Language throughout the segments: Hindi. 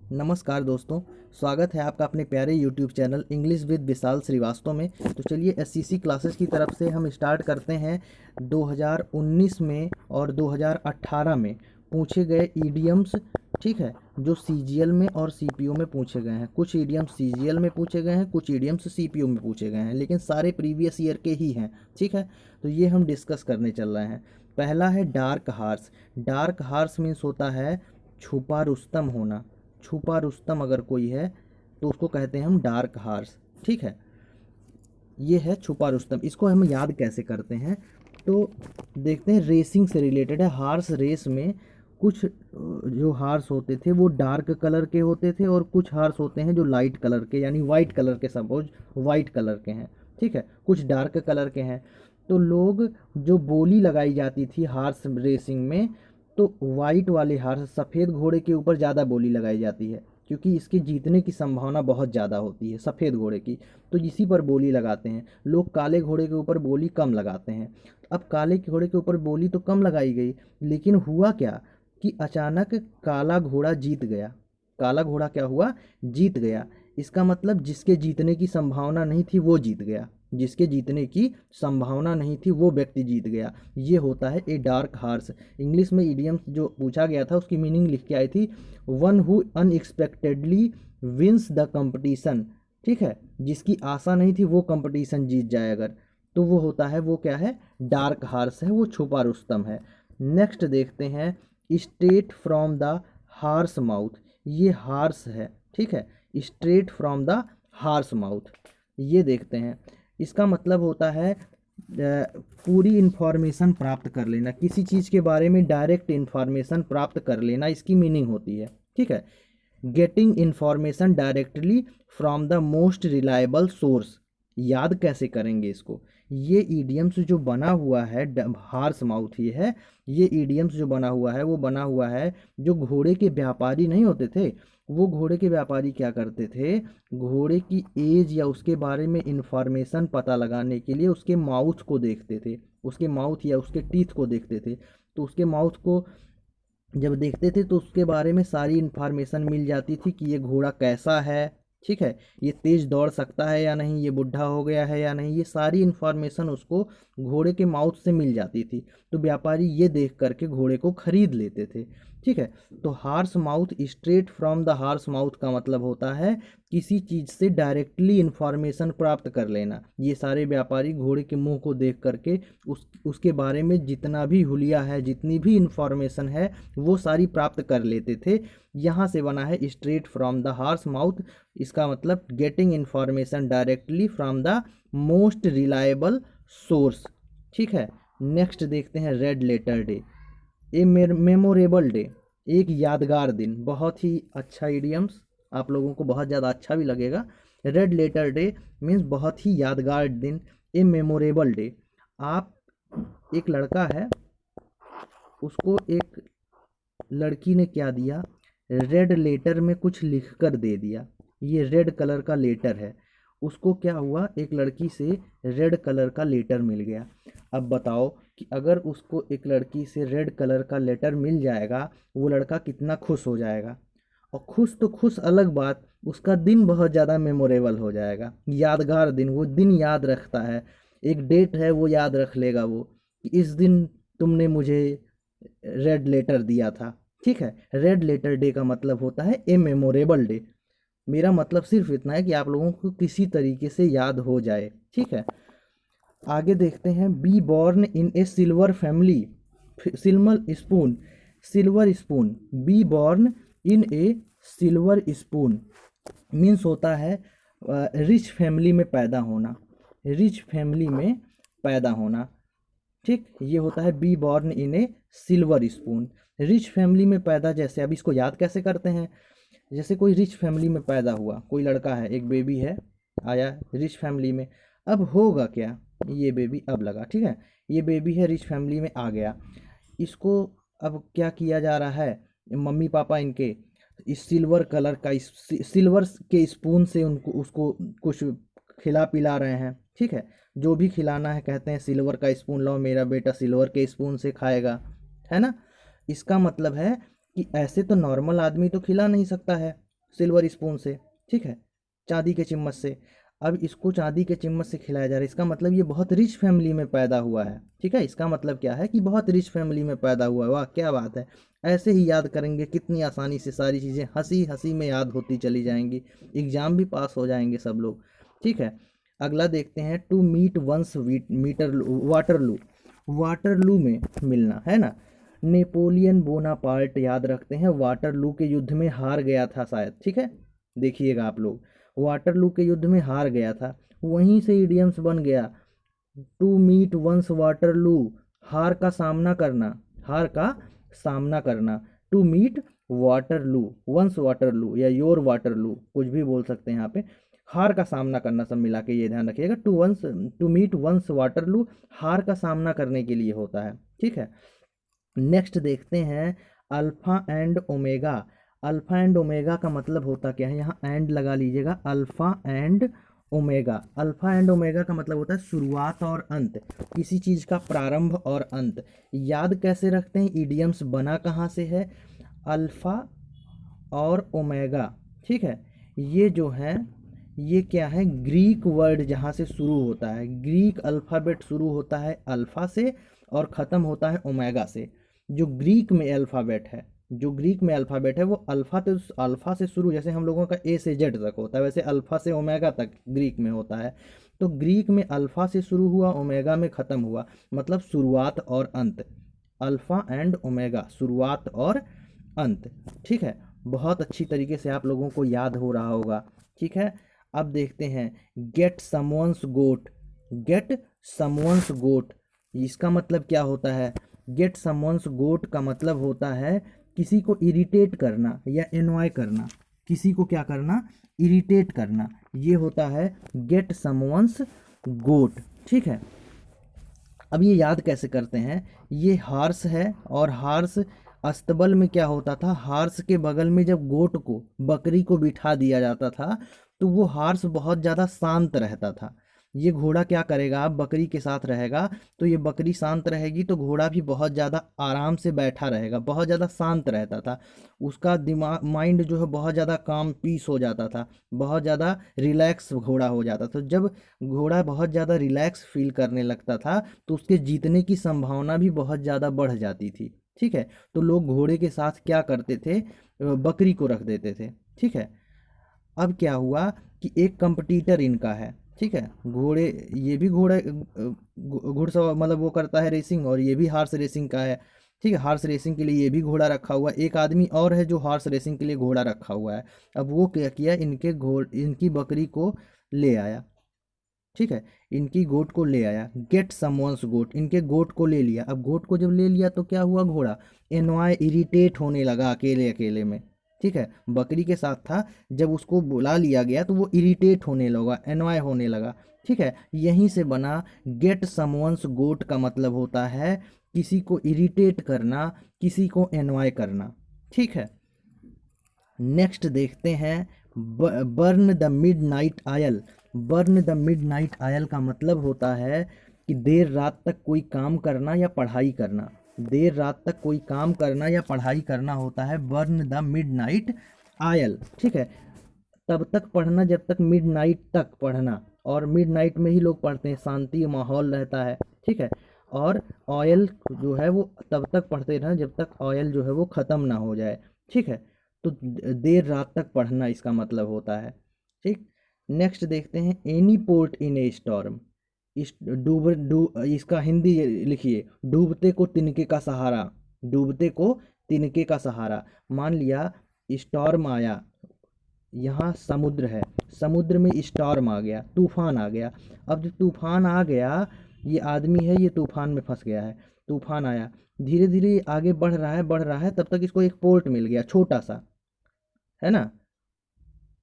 नमस्कार दोस्तों, स्वागत है आपका अपने प्यारे YouTube चैनल इंग्लिश विद विशाल श्रीवास्तव में। तो चलिए एससीसी क्लासेस की तरफ से हम स्टार्ट करते हैं 2019 में और 2018 में पूछे गए ईडियम्स। ठीक है, जो सीजीएल में और सीपीओ में पूछे गए हैं। कुछ ईडियम्स सीजीएल में पूछे गए हैं, कुछ ईडियम्स सीपीओ में पूछे गए हैं, लेकिन सारे प्रीवियस ईयर के ही हैं। ठीक है, तो ये हम डिस्कस करने चल रहे हैं। पहला है dark horse. Dark horse means होता है छुपा रुस्तम होना। छुपा रुस्तम अगर कोई है तो उसको कहते हैं हम डार्क हार्स। ठीक है, ये है छुपा रुस्तम। इसको हम याद कैसे करते हैं तो देखते हैं, रेसिंग से रिलेटेड है। हार्स रेस में कुछ जो हार्स होते थे वो डार्क कलर के होते थे और कुछ हार्स होते हैं जो लाइट कलर के, यानी वाइट कलर के, सपोज वाइट कलर के हैं। ठीक है, कुछ डार्क कलर के हैं। तो लोग जो बोली लगाई जाती थी हार्स रेसिंग में, तो वाइट वाले हार्स, सफ़ेद घोड़े के ऊपर ज़्यादा बोली लगाई जाती है क्योंकि इसके जीतने की संभावना बहुत ज़्यादा होती है सफ़ेद घोड़े की, तो इसी पर बोली लगाते हैं। लोग काले घोड़े के ऊपर बोली कम लगाते हैं। अब काले घोड़े के ऊपर बोली तो कम लगाई गई, लेकिन हुआ क्या कि अचानक काला घोड़ा जीत गया। काला घोड़ा क्या हुआ? जीत गया। इसका मतलब जिसके जीतने की संभावना नहीं थी वो जीत गया। जिसके जीतने की संभावना नहीं थी वो व्यक्ति जीत गया। ये होता है ए डार्क हार्स। इंग्लिश में इडियम्स जो पूछा गया था उसकी मीनिंग लिख के आई थी, one who unexpectedly wins the competition. ठीक है, जिसकी आशा नहीं थी वो कंपटीशन जीत जाए अगर, तो वो होता है, वो क्या है? डार्क हार्स है, वो छुपा रुस्तम है। नेक्स्ट देखते हैं, straight from the horse mouth. ये हार्स है। ठीक है, straight from the horse mouth, ये देखते हैं। इसका मतलब होता है पूरी इन्फॉर्मेशन प्राप्त कर लेना, किसी चीज़ के बारे में डायरेक्ट इन्फॉर्मेशन प्राप्त कर लेना, इसकी मीनिंग होती है। ठीक है, getting information directly from the most reliable source. याद कैसे करेंगे इसको? ये ईडियम्स जो बना हुआ है हार्स माउथ, ये है, ये ईडियम्स जो बना हुआ है वो बना हुआ है, जो घोड़े के व्यापारी नहीं होते थे, वो घोड़े के व्यापारी क्या करते थे, घोड़े की एज या उसके बारे में इंफॉर्मेशन पता लगाने के लिए उसके माउथ को देखते थे, उसके माउथ या उसके टीथ को देखते थे। तो उसके माउथ को जब देखते थे तो उसके बारे में सारी इन्फॉर्मेशन मिल जाती थी कि ये घोड़ा कैसा है। ठीक है, ये तेज़ दौड़ सकता है या नहीं, ये बुढ़ा हो गया है या नहीं, ये सारी इन्फॉर्मेशन उसको घोड़े के माउथ से मिल जाती थी। तो व्यापारी ये देख करके घोड़े को खरीद लेते थे। ठीक है, तो horse mouth, straight from the horse mouth का मतलब होता है किसी चीज़ से डायरेक्टली इन्फॉर्मेशन प्राप्त कर लेना। ये सारे व्यापारी घोड़े के मुंह को देख करके उसके बारे में जितना भी हुलिया है, जितनी भी इन्फॉर्मेशन है, वो सारी प्राप्त कर लेते थे। यहाँ से बना है straight from the horse mouth. इसका मतलब getting information directly from the most reliable source. ठीक है, नेक्स्ट देखते हैं, red letter day. A memorable day, एक यादगार दिन। बहुत ही अच्छा इडियम्स, आप लोगों को बहुत ज़्यादा अच्छा भी लगेगा। रेड लेटर डे मीन्स बहुत ही यादगार दिन। ए मेमोरेबल डे, आप, एक लड़का है, उसको एक लड़की ने क्या दिया, रेड लेटर में कुछ लिख कर दे दिया। ये रेड कलर का लेटर है। उसको क्या हुआ, एक लड़की से रेड कलर का लेटर मिल गया। अब बताओ कि अगर उसको एक लड़की से रेड कलर का लेटर मिल जाएगा, वो लड़का कितना खुश हो जाएगा। और खुश तो खुश अलग बात, उसका दिन बहुत ज़्यादा मेमोरेबल हो जाएगा, यादगार दिन। वो दिन याद रखता है, एक डेट है वो याद रख लेगा वो, कि इस दिन तुमने मुझे रेड लेटर दिया था। ठीक है, रेड लेटर डे का मतलब होता है ए मेमोरेबल डे। मेरा मतलब सिर्फ इतना है कि आप लोगों को किसी तरीके से याद हो जाए। ठीक है, आगे देखते हैं, be born in A silver family. Silver spoon, silver spoon, be born in A silver spoon means होता है रिच फैमिली में पैदा होना, रिच फैमिली में पैदा होना। ठीक, ये होता है be born in A silver spoon, rich family में पैदा। जैसे अब इसको याद कैसे करते हैं, जैसे कोई रिच फैमिली में पैदा हुआ, कोई लड़का है, एक बेबी है, आया रिच फैमिली में। अब होगा क्या, ये बेबी अब लगा। ठीक है, ये बेबी है, रिच फैमिली में आ गया। इसको अब क्या किया जा रहा है, मम्मी पापा इनके इस सिल्वर कलर का, इस सिल्वर के स्पून से उनको, उसको कुछ खिला पिला रहे हैं। ठीक है, जो भी खिलाना है कहते हैं सिल्वर का स्पून लाओ, मेरा बेटा सिल्वर के स्पून से खाएगा, है ना। इसका मतलब है कि ऐसे तो नॉर्मल आदमी तो खिला नहीं सकता है, सिल्वर स्पून से, ठीक है, चांदी के चम्मच से। अब इसको चांदी के चम्मच से खिलाया जा रहा है, इसका मतलब ये बहुत रिच फैमिली में पैदा हुआ है, ठीक है। इसका मतलब क्या है कि बहुत रिच फैमिली में पैदा हुआ है। वाह क्या बात है। ऐसे ही याद करेंगे कितनी आसानी से सारी चीज़ें हंसी हंसी में याद होती चली जाएंगी, एग्जाम भी पास हो जाएंगे सब लोग, ठीक है। अगला देखते हैं, to meet once meter Waterloo, Waterloo में मिलना, है ना। नेपोलियन बोनापार्ट याद रखते हैं वाटरलू के युद्ध में हार गया था शायद, ठीक है। देखिएगा आप लोग, वाटरलू के युद्ध में हार गया था, वहीं से इडियम्स बन गया। टू मीट वंस वाटरलू, हार का सामना करना, हार का सामना करना। To meet Waterloo, once Waterloo या योर वाटरलू, कुछ भी बोल सकते हैं यहाँ पे। हार का सामना करना सब मिला के, ये ध्यान रखिएगा। टू मीट वंस वाटरलू, हार का सामना करने के लिए होता है, ठीक है। नेक्स्ट देखते हैं, alpha and omega. Alpha and omega का मतलब होता क्या है, यहाँ एंड लगा लीजिएगा, alpha and omega. Alpha and omega का मतलब होता है शुरुआत और अंत, किसी चीज़ का प्रारंभ और अंत। याद कैसे रखते हैं, इडियम्स बना कहाँ से है, अल्फा और ओमेगा, ठीक है। ये जो है ये क्या है, ग्रीक वर्ड जहाँ से शुरू होता है, ग्रीक अल्फ़ाबेट शुरू होता है अल्फ़ा से और ख़त्म होता है ओमेगा से। जो ग्रीक में अल्फ़ाबेट है, जो ग्रीक में अल्फ़ाबेट है वो अल्फ़ा से शुरू, जैसे हम लोगों का ए से जेड तक होता है, वैसे अल्फ़ा से ओमेगा तक ग्रीक में होता है। तो ग्रीक में अल्फ़ा से शुरू हुआ, ओमेगा में ख़त्म हुआ, मतलब शुरुआत और अंत। अल्फ़ा एंड ओमेगा, शुरुआत और अंत, ठीक है। बहुत अच्छी तरीके से आप लोगों को याद हो रहा होगा, ठीक है। अब देखते हैं, गेट समवंस गोट। गेट समवंस गोट, इसका मतलब क्या होता है, गेट समवंस गोट का मतलब होता है किसी को इरिटेट करना या एनॉय करना, किसी को क्या करना, इरिटेट करना, ये होता है गेट समवंस गोट, ठीक है। अब ये याद कैसे करते हैं, ये हार्स है और हार्स अस्तबल में क्या होता था, हार्स के बगल में जब गोट को, बकरी को बिठा दिया जाता था तो वो हार्स बहुत ज़्यादा शांत रहता था। ये घोड़ा क्या करेगा, अब बकरी के साथ रहेगा तो ये बकरी शांत रहेगी तो घोड़ा भी बहुत ज़्यादा आराम से बैठा रहेगा, बहुत ज़्यादा शांत रहता था। उसका दिमाग, माइंड जो है बहुत ज़्यादा काम पीस हो जाता था, बहुत ज़्यादा रिलैक्स घोड़ा हो जाता था। जब घोड़ा बहुत ज़्यादा रिलैक्स फील करने लगता था तो उसके जीतने की संभावना भी बहुत ज़्यादा बढ़ जाती थी, ठीक है। तो लोग घोड़े के साथ क्या करते थे, बकरी को रख देते थे, ठीक है। अब क्या हुआ कि एक कंपटीटर इनका है, ठीक है, घोड़े, ये भी घोड़े घुड़सवार मतलब वो करता है रेसिंग, और ये भी हॉर्स रेसिंग का है, ठीक है। हॉर्स रेसिंग के लिए ये भी घोड़ा रखा हुआ है, एक आदमी और है जो हॉर्स रेसिंग के लिए घोड़ा रखा हुआ है। अब वो क्या किया, इनकी बकरी को ले आया, ठीक है, इनकी गोट को ले आया, गेट समवंस गोट, इनके गोट को ले लिया। अब गोट को जब ले लिया तो क्या हुआ, घोड़ा एनॉय, इरिटेट होने लगा अकेले अकेले में, ठीक है। बकरी के साथ था, जब उसको बुला लिया गया तो वो इरिटेट होने लगा, एनॉय होने लगा, ठीक है। यहीं से बना गेट समवंस गोट का मतलब होता है किसी को इरिटेट करना, किसी को एनॉय करना, ठीक है। नेक्स्ट देखते हैं, burn the mid night oil. Burn the mid night oil का मतलब होता है कि देर रात तक कोई काम करना या पढ़ाई करना, देर रात तक कोई काम करना या पढ़ाई करना होता है burn the mid night oil, ठीक है। तब तक पढ़ना जब तक मिड नाइट तक पढ़ना, और मिड नाइट में ही लोग पढ़ते हैं, शांति माहौल रहता है, ठीक है। और ऑयल जो है वो तब तक पढ़ते रहना जब तक ऑयल जो है वो ख़त्म ना हो जाए, ठीक है। तो देर रात तक पढ़ना इसका मतलब होता है, ठीक। नेक्स्ट देखते हैं, any port in A storm. इस इसका हिंदी लिखिए, डूबते को तिनके का सहारा, डूबते को तिनके का सहारा। मान लिया स्टॉर्म आया, यहाँ समुद्र है, समुद्र में स्टॉर्म आ गया, तूफान आ गया। अब जब तूफान आ गया, ये आदमी है, ये तूफान में फंस गया है, तूफान आया, धीरे धीरे आगे बढ़ रहा है, बढ़ रहा है, तब तक इसको एक पोर्ट मिल गया छोटा सा, है ना,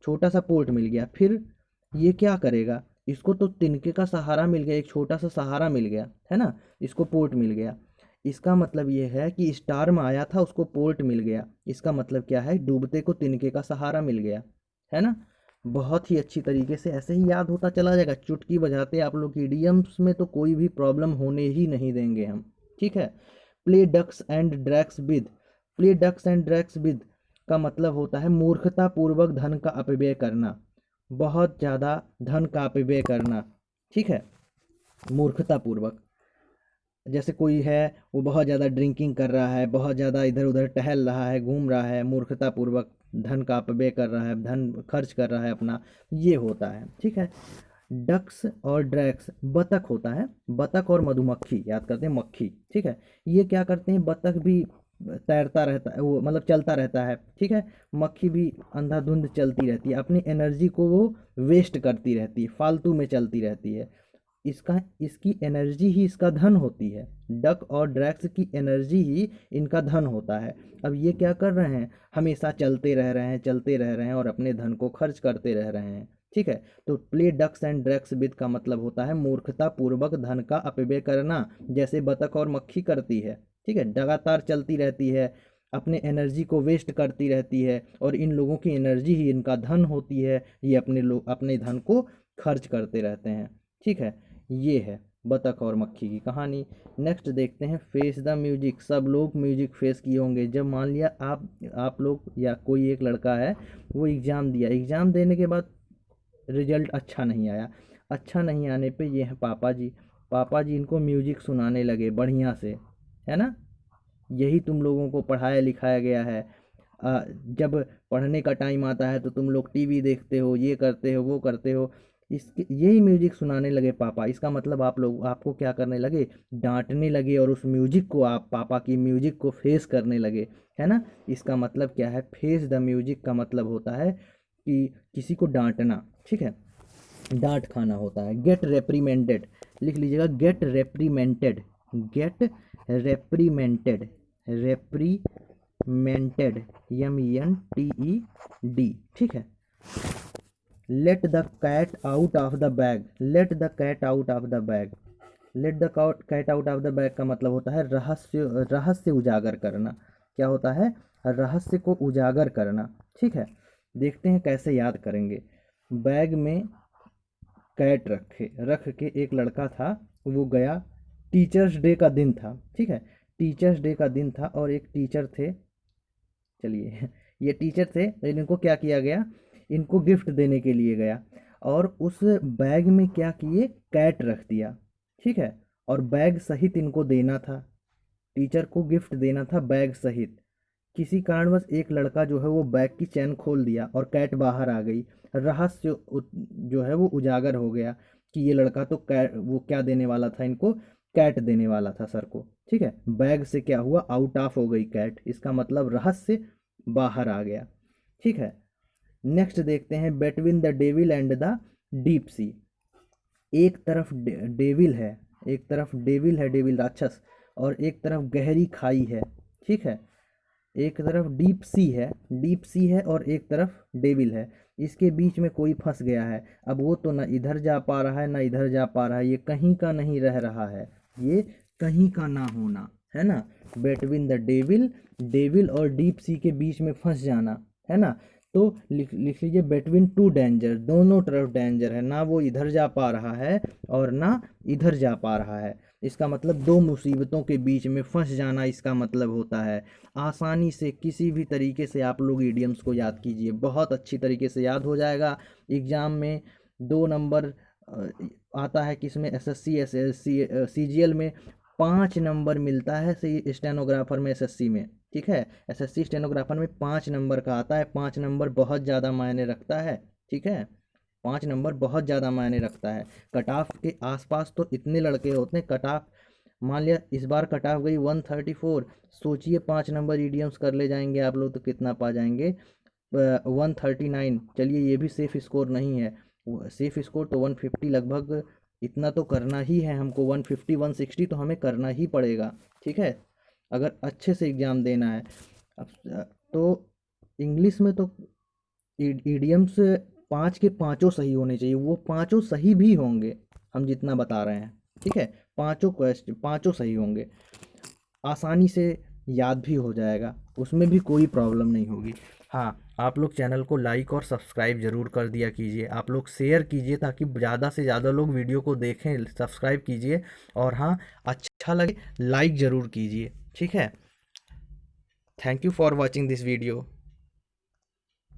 छोटा सा पोर्ट मिल गया। फिर ये क्या करेगा, इसको तो तिनके का सहारा मिल गया, एक छोटा सा सहारा मिल गया, है ना, इसको पोर्ट मिल गया। इसका मतलब ये है कि स्टार्म आया था, उसको पोर्ट मिल गया, इसका मतलब क्या है, डूबते को तिनके का सहारा मिल गया, है ना। बहुत ही अच्छी तरीके से ऐसे ही याद होता चला जाएगा, चुटकी बजाते आप लोग इडियम्स में तो कोई भी प्रॉब्लम होने ही नहीं देंगे हम, ठीक है। Play ducks and drakes with, play ducks and drakes with, का मतलब होता है मूर्खतापूर्वक धन का अपव्यय करना, बहुत ज़्यादा धन का अपव्यय करना, ठीक है, मूर्खतापूर्वक। जैसे कोई है वो बहुत ज़्यादा ड्रिंकिंग कर रहा है, बहुत ज़्यादा इधर उधर टहल रहा है, घूम रहा है, मूर्खतापूर्वक धन का अपव्यय कर रहा है, धन खर्च कर रहा है अपना, ये होता है, ठीक है। डक्स और ड्रैक्स, बतख होता है, बतख और मधुमक्खी, याद करते हैं मक्खी, ठीक है। ये क्या करते हैं, बतख भी तैरता रहता है, वो मतलब चलता रहता है, ठीक है। मक्खी भी अंधाधुंध चलती रहती है, अपनी एनर्जी को वो वेस्ट करती रहती है, फालतू में चलती रहती है। इसकी एनर्जी ही इसका धन होती है। डक और ड्रैक्स की एनर्जी ही इनका धन होता है। अब ये क्या कर रहे हैं, हमेशा चलते रह रहे हैं, चलते रह रहे हैं और अपने धन को खर्च करते रह रहे हैं, ठीक है। तो play ducks and drakes with का मतलब होता है मूर्खता पूर्वक धन का अपव्यय करना, जैसे बतख और मक्खी करती है, ठीक है। लगातार चलती रहती है, अपने एनर्जी को वेस्ट करती रहती है, और इन लोगों की एनर्जी ही इनका धन होती है, ये अपने धन को खर्च करते रहते हैं, ठीक है। ये है बतख और मक्खी की कहानी। नेक्स्ट देखते हैं, फेस द म्यूजिक। सब लोग म्यूजिक फेस किए होंगे जब मान लिया आप लोग या कोई एक लड़का है, वो एग्ज़ाम दिया, एग्ज़ाम देने के बाद रिजल्ट अच्छा नहीं आया। अच्छा नहीं आने पे ये है पापा जी इनको म्यूजिक सुनाने लगे बढ़िया से, है ना। यही तुम लोगों को पढ़ाया लिखाया गया है। जब पढ़ने का टाइम आता है तो तुम लोग टीवी देखते हो, ये करते हो, वो करते हो, इसके यही म्यूजिक सुनाने लगे पापा। इसका मतलब आप लोग आपको क्या करने लगे, डांटने लगे, और उस म्यूजिक को आप पापा की म्यूजिक को फेस करने लगे, है ना। इसका मतलब क्या है, फेस द म्यूजिक का मतलब होता है कि किसी को डांटना, ठीक है, डांट खाना होता है। गेट रेप्रीमेंटेड, लिख लीजिएगा, get reprimanded, get reprimanded, reprimanded, MENTED, ठीक है। Let the cat out of the bag, let the cat out of the bag, let the cat out of the bag का मतलब होता है रहस्य उजागर करना। क्या होता है, रहस्य को उजागर करना, ठीक है। देखते हैं कैसे याद करेंगे। बैग में कैट रख के एक लड़का था, वो गया, टीचर्स डे का दिन था, ठीक है, टीचर्स डे का दिन था, और एक टीचर थे, चलिए ये टीचर थे, लेकिन इनको क्या किया गया, इनको गिफ्ट देने के लिए गया, और उस बैग में क्या किए, कैट रख दिया, ठीक है। और बैग सहित इनको देना था, टीचर को गिफ्ट देना था बैग सहित। किसी कारणवश एक लड़का जो है वो बैग की चैन खोल दिया और कैट बाहर आ गई। रहस्य जो है वो उजागर हो गया कि ये लड़का तो कैट, वो क्या देने वाला था इनको, कैट देने वाला था सर को, ठीक है। बैग से क्या हुआ, आउट ऑफ हो गई कैट, इसका मतलब रहस्य बाहर आ गया, ठीक है। नेक्स्ट देखते हैं, between the devil and the deep sea. एक तरफ डेविल है, एक तरफ डेविल है, डेविल राक्षस, और एक तरफ गहरी खाई है, ठीक है। एक तरफ डीप सी है, डीप सी है, और एक तरफ डेविल है। इसके बीच में कोई फंस गया है। अब वो तो ना इधर जा पा रहा है ना इधर जा पा रहा है, ये कहीं का नहीं रह रहा है, ये कहीं का ना होना, है ना। बिटवीन द डेविल, डेविल और डीप सी के बीच में फंस जाना, है ना। तो लिख लीजिए, बिटवीन टू डेंजर, दोनों तरफ डेंजर है, ना वो इधर जा पा रहा है और ना इधर जा पा रहा है। इसका मतलब दो मुसीबतों के बीच में फंस जाना, इसका मतलब होता है। आसानी से किसी भी तरीके से आप लोग ईडियम्स को याद कीजिए, बहुत अच्छी तरीके से याद हो जाएगा। एग्ज़ाम में 2 नंबर आता है, किसमें, SSC SSC CGL में 5 नंबर मिलता है, स्टेनोग्राफर में, SSC में, ठीक है। SSC स्टेनोग्राफर में 5 नंबर का आता है। 5 नंबर बहुत ज़्यादा मायने रखता है, ठीक है, 5 नंबर बहुत ज़्यादा मायने रखता है। कट ऑफ के आसपास तो इतने लड़के होते हैं, कट ऑफ मान लिया इस बार कट ऑफ गई 134, सोचिए 5 नंबर ईडियम्स कर ले जाएंगे आप लोग तो कितना पा जाएंगे, 139। चलिए ये भी सेफ स्कोर नहीं है, सेफ स्कोर तो 150 लगभग, इतना तो करना ही है हमको, 150 160 तो हमें करना ही पड़ेगा, ठीक है, अगर अच्छे से एग्ज़ाम देना है। अब तो इंग्लिश में तो ईडियम्स 5 के पाँचों सही होने चाहिए, वो पाँचों सही भी होंगे, हम जितना बता रहे हैं, ठीक है, पाँचों सही होंगे, आसानी से याद भी हो जाएगा, उसमें भी कोई प्रॉब्लम नहीं होगी। हाँ, आप लोग चैनल को लाइक और सब्सक्राइब ज़रूर कर दिया कीजिए, आप लोग शेयर कीजिए ताकि ज़्यादा से ज़्यादा लोग वीडियो को देखें, सब्सक्राइब कीजिए, और हाँ, अच्छा लगे लाइक ज़रूर कीजिए, ठीक है। Thank you for watching this video.